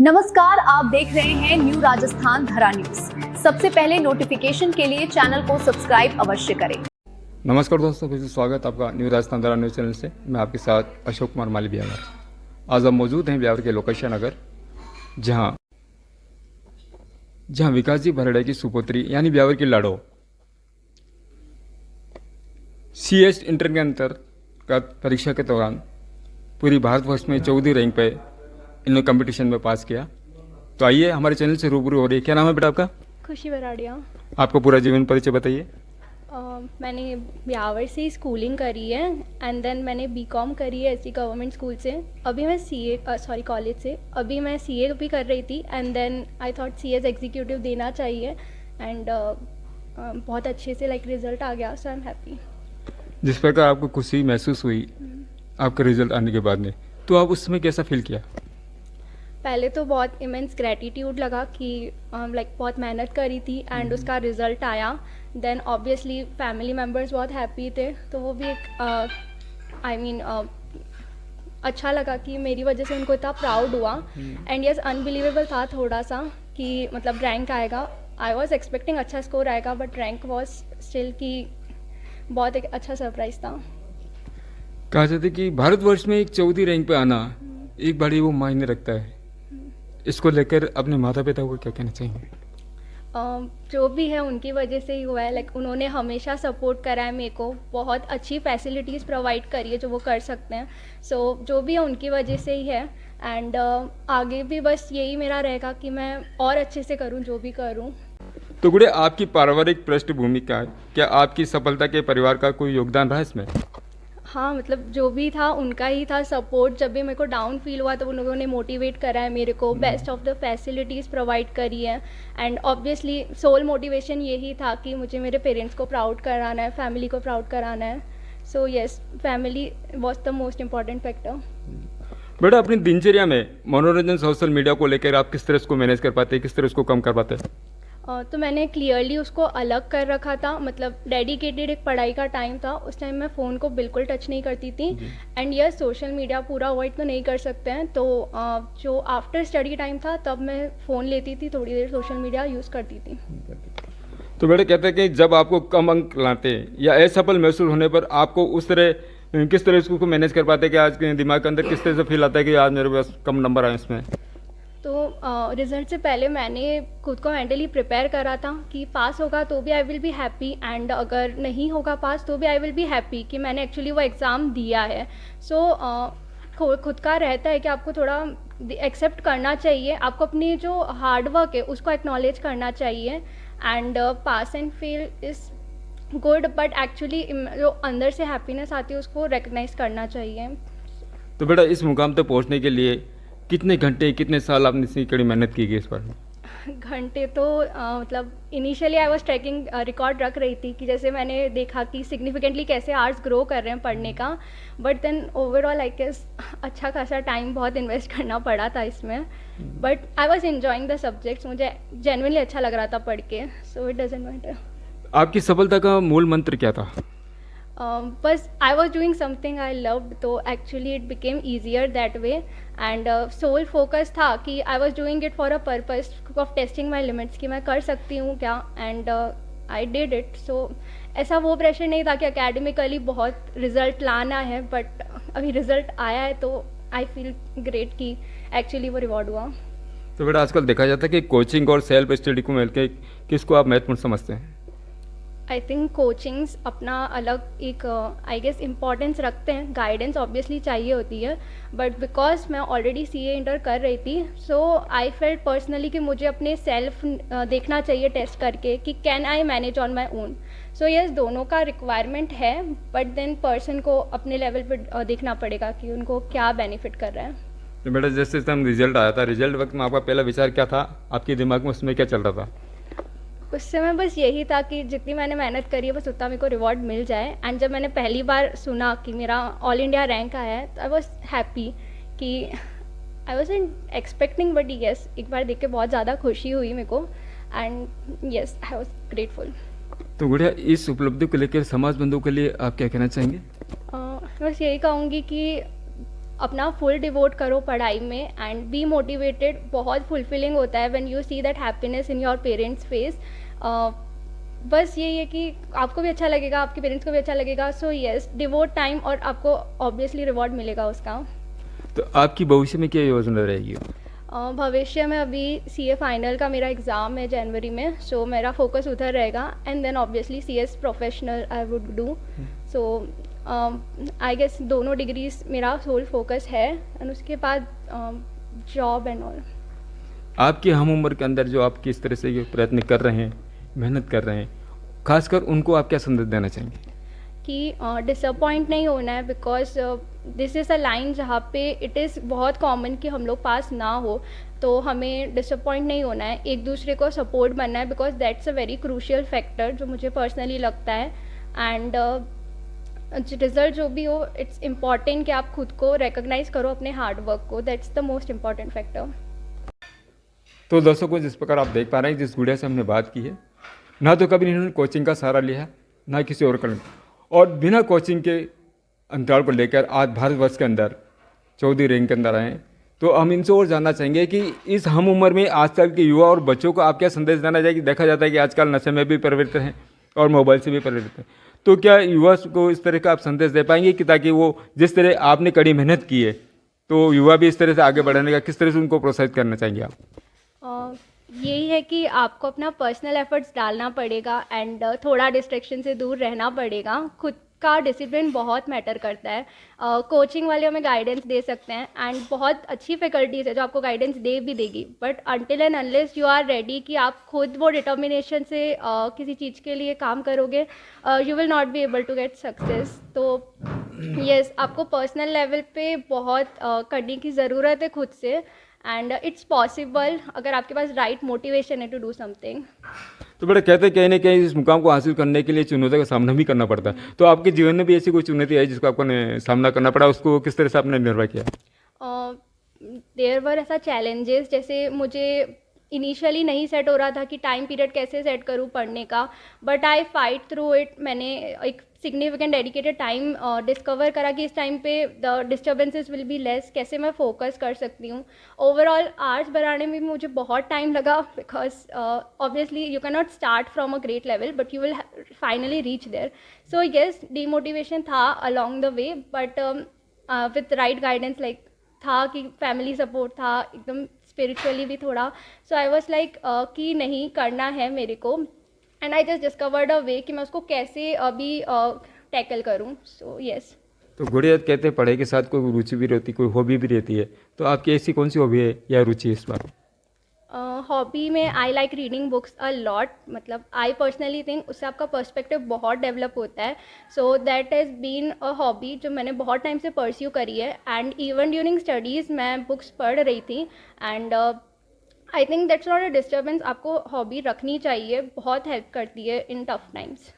नमस्कार, आप देख रहे हैं न्यू राजस्थान धरा न्यूज। सबसे पहले नोटिफिकेशन के लिए चैनल को सब्सक्राइब अवश्य करें। नमस्कार दोस्तों, फिर से स्वागत आपका न्यू राजस्थान धरा न्यूज चैनल से। मैं आपके साथ अशोक कुमार माली ब्यावर। आज हम मौजूद हैं ब्यावर के लोकेशन नगर, जहां विकास जी भरड़े की सुपुत्री यानी ब्यावर की लाडो CS इंटर के अंतर्गत परीक्षा के दौरान पूरी भारतवर्ष में 14वीं रैंक पे इन्होंने कंपटीशन में पास किया। तो आइए हमारे चैनल से रूबरू हो रही है। क्या नाम है बेटा आपका? खुशी बराड़िया। आपका पूरा जीवन परिचय बताइए। मैंने ब्यावर से ही स्कूलिंग करी है एंड देन मैंने BCom करी है ऐसी गवर्नमेंट स्कूल से। अभी मैं कॉलेज से अभी मैं CA भी कर रही थी and then I thought CS executive देना चाहिए एंड बहुत अच्छे से रिजल्ट आ गया, सो आई एम हैप्पी। जिस प्रकार आपको खुशी महसूस हुई आपका रिजल्ट आने के बाद में, तो आप उस समय कैसा फील किया? पहले तो बहुत इमेंस ग्रेटिट्यूड लगा कि बहुत मेहनत करी थी एंड उसका रिज़ल्ट आया। देन ऑब्वियसली फैमिली मेम्बर्स बहुत हैप्पी थे, तो वो भी एक अच्छा लगा कि मेरी वजह से उनको इतना प्राउड हुआ। एंड यस, अनबिलीवेबल था थोड़ा सा कि रैंक आएगा। आई वॉज एक्सपेक्टिंग अच्छा स्कोर आएगा, बट रैंक वॉज स्टिल कि बहुत एक अच्छा सरप्राइज था। कहा जाता है कि भारतवर्ष में एक 14वीं रैंक पे आना एक बड़ी वो मायने रखता है। इसको लेकर अपने माता पिता को क्या कहना चाहेंगे? जो भी है उनकी वजह से ही हुआ है। उन्होंने हमेशा सपोर्ट करा है मेरे को, बहुत अच्छी फैसिलिटीज़ प्रोवाइड करी है जो वो कर सकते हैं। सो जो भी है उनकी वजह से ही है एंड आगे भी बस यही मेरा रहेगा कि मैं और अच्छे से करूं जो भी करूं। तो गुड़े, आपकी पारिवारिक पृष्ठभूमि क्या है? क्या आपकी सफलता के परिवार का कोई योगदान रहा इसमें? हाँ, जो भी था उनका ही था सपोर्ट। जब भी मेरे को डाउन फील हुआ तो उन लोगों ने मोटिवेट करा है मेरे को, best of the facilities provide करी है एंड ऑब्वियसली सोल मोटिवेशन यही था कि मुझे मेरे पेरेंट्स को प्राउड कराना है, फैमिली को प्राउड कराना है। So yes, family was the most important factor. बेटा, अपनी दिनचर्या में मनोरंजन सोशल मीडिया को लेकर आप किस तरह उसको मैनेज कर पाते हैं, किस तरह उसको कम कर पाते हैं? तो मैंने क्लियरली उसको अलग कर रखा था। डेडिकेटेड एक पढ़ाई का टाइम था, उस टाइम मैं फ़ोन को बिल्कुल टच नहीं करती थी। एंड यस, सोशल मीडिया पूरा अवॉइड तो नहीं कर सकते हैं, तो जो आफ्टर स्टडी टाइम था तब मैं फ़ोन लेती थी, थोड़ी देर सोशल मीडिया यूज़ करती थी। तो बेटा, कहते हैं कि जब आपको कम अंक लाते या असफल महसूस होने पर आपको उस तरह किस तरह इसको मैनेज कर पाते हैं कि आज के दिमाग के अंदर किस तरह से फील आता है कि आज मेरे पास कम नंबर आए इसमें? तो रिज़ल्ट से पहले मैंने खुद को मेंटली प्रिपेयर करा था कि पास होगा तो भी I will be happy and अगर नहीं होगा पास तो भी आई विल बी हैप्पी कि मैंने एक्चुअली वो एग्ज़ाम दिया है। सो खुद का रहता है कि आपको थोड़ा एक्सेप्ट करना चाहिए, आपको अपनी जो हार्ड वर्क है उसको एक्नॉलेज करना चाहिए and pass and fail is good, but actually जो अंदर से हैप्पीनेस आती है उसको रिकग्नाइज करना चाहिए। तो बेटा, इस मुकाम तक पहुंचने के लिए कितने घंटे कितने साल आपने इतनी कड़ी मेहनत की इस पर? घंटे तो initially I was tracking record रख रही थी कि जैसे मैंने देखा कि सिग्निफिकेंटली कैसे आवर्स ग्रो कर रहे हैं पढ़ने का, but then overall I guess अच्छा खासा टाइम बहुत इन्वेस्ट करना पड़ा था इसमें। But I was enjoying the subjects, मुझे जेन्युइनली अच्छा लग रहा था पढ़ के, सो इट डजंट मैटर। आपकी सफलता का मूल मंत्र क्या था? बस I was doing something I loved, तो actually it became easier that way and soul focus था कि I was doing it for a purpose of testing my limits कि मैं कर सकती हूँ क्या, and I did it. So ऐसा वो प्रेशर नहीं था कि अकेडमिकली बहुत रिजल्ट लाना है, बट अभी रिजल्ट आया है तो आई फील ग्रेट कि एक्चुअली वो रिवॉर्ड हुआ। तो बेटा, आजकल देखा जाता है कि कोचिंग और सेल्फ स्टडी को मिलकर किसको आप महत्वपूर्ण समझते हैं? आई थिंक कोचिंग्स अपना अलग एक आई गेस इम्पॉर्टेंस रखते हैं, गाइडेंस ऑब्वियसली चाहिए होती है, बट बिकॉज मैं ऑलरेडी CA इंटर कर रही थी, सो आई फेल्ट पर्सनली कि मुझे अपने सेल्फ देखना चाहिए टेस्ट करके कि can I manage on my own. So yes, दोनों का रिक्वायरमेंट है, बट देन पर्सन को अपने लेवल पर देखना पड़ेगा कि उनको क्या बेनिफिट कर रहा है। तो बेटा, जैसे टाइम रिजल्ट आया था, रिजल्ट वक्त में आपका पहला विचार क्या था? आपके दिमाग में उसमें क्या चल रहा था? उस समय बस यही था कि जितनी मैंने मेहनत करी है बस उतना मेरे को रिवॉर्ड मिल जाए। एंड जब मैंने पहली बार सुना कि मेरा ऑल इंडिया रैंक आया है तो आई वॉज हैप्पी कि I was expecting, but yes, एक बार देख के बहुत ज़्यादा खुशी हुई मेरे को and yes, I was grateful. तो गुड़िया, इस उपलब्धि को लेकर समाज बंधुओं के लिए आप क्या कहना चाहेंगे? बस यही कहूँगी कि अपना फुल डिवोट करो पढ़ाई में एंड बी मोटिवेटेड। बहुत फुलफिलिंग होता है when you see that happiness in your parents face. बस यही है कि आपको भी अच्छा लगेगा, आपके पेरेंट्स को भी अच्छा लगेगा। सो येस, डिवोट टाइम और आपको ऑब्वियसली रिवॉर्ड मिलेगा उसका। तो आपकी भविष्य में क्या योजना रहेगी? भविष्य में अभी सीए फाइनल का मेरा एग्ज़ाम है जनवरी में, सो मेरा फोकस उधर रहेगा and then obviously CS professional I would do. So I guess दोनों डिग्रीज मेरा सोल फोकस है एंड उसके बाद जॉब एंड ऑल। आपकी हम उम्र के अंदर जो आप किस तरह से ये प्रयत्न कर रहे हैं, मेहनत कर रहे हैं, खासकर उनको आप क्या संदेश देना चाहेंगे? कि डिसअपॉइंट नहीं होना है, because this is a line जहाँ पे इट इज़ बहुत कॉमन कि हम लोग पास ना हो, तो हमें डिसअपॉइंट नहीं होना है, एक दूसरे को सपोर्ट बनना है, because that's a very crucial factor जो मुझे पर्सनली लगता है। एंड रिजल्ट जो भी हो, इट्स इम्पॉर्टेंट कि आप खुद को रिकॉग्नाइज करो अपने हार्ड वर्क को, that's the most important factor. तो दर्शकों, जिस प्रकार आप देख पा रहे हैं, जिस गुड़िया से हमने बात की है, ना तो कभी इन्होंने कोचिंग का सहारा लिया, ना किसी और का, और बिना कोचिंग के अंतराल को लेकर आज भारतवर्ष के अंदर 14वीं रैंक के अंदर आए। तो हम इनसे और जानना चाहेंगे कि इस हम उम्र में आजकल के युवा और बच्चों को आप क्या संदेश देना चाहिए? देखा जाता है कि आजकल नशे में भी प्रवृत्त हैं और मोबाइल से भी प्रवृत्त हैं, तो क्या युवा को इस तरह का आप संदेश दे पाएंगे कि ताकि वो जिस तरह आपने कड़ी मेहनत की है, तो युवा भी इस तरह से आगे बढ़ने का किस तरह से उनको प्रोत्साहित करना चाहेंगे आप? यही है कि आपको अपना पर्सनल एफर्ट्स डालना पड़ेगा एंड थोड़ा डिस्ट्रैक्शन से दूर रहना पड़ेगा। खुद का डिसिप्लिन बहुत मैटर करता है। कोचिंग वाले हमें गाइडेंस दे सकते हैं एंड बहुत अच्छी फैकल्टीज है जो आपको गाइडेंस दे भी देगी, but until and unless you are ready कि आप खुद वो डिटर्मिनेशन से किसी चीज़ के लिए काम करोगे, you will not be able to get success. तो यस, आपको पर्सनल लेवल पे बहुत करने की ज़रूरत है खुद से, एंड इट्स पॉसिबल अगर आपके पास राइट मोटिवेशन है टू डू समथिंग। तो बड़े कहते हैं कहीं ना कहीं इस मुकाम को हासिल करने के लिए चुनौतियों का सामना भी करना पड़ता है, तो आपके जीवन में भी ऐसी कोई चुनौती है जिसको आपको सामना करना पड़ा, उसको किस तरह से आपने निर्वाह किया? देयर वर ऐसा चैलेंजेस, जैसे मुझे इनिशियली नहीं सेट हो रहा था कि टाइम पीरियड कैसे सेट करूँ पढ़ने का, but I fight through it. मैंने एक सिग्निफिकेंट डेडिकेटेड टाइम डिस्कवर करा कि इस टाइम पे the disturbances will be less, कैसे मैं फोकस कर सकती हूँ। ओवरऑल आर्ट्स बनाने में भी मुझे बहुत टाइम लगा, because obviously you can not start from a great level but you will finally reach there. So yes, demotivation था along the way, but with right guidance, like था कि फैमिली सपोर्ट था, एकदम स्पिरिचुअली भी थोड़ा। सो I was like कि नहीं करना है मेरे को, and I just discovered a way कि मैं उसको कैसे अभी टैकल करूँ। So yes. तो गुड़िया कहते हैं पढ़ाई के साथ कोई रुचि भी रहती, कोई हॉबी भी रहती है, तो आपकी ऐसी कौन सी हॉबी है या रुचि है इस बार? हॉबी में I like reading books a lot. मतलब आई पर्सनली थिंक उससे आपका पर्सपेक्टिव बहुत डेवलप होता है। So that has been a hobby जो मैंने बहुत टाइम से परस्यू करी है, एंड इवन ड्यूरिंग स्टडीज़ मैं बुक्स पढ़ रही थी। And I think that's not a disturbance, आपको हॉबी रखनी चाहिए, बहुत हेल्प करती है इन टफ टाइम्स।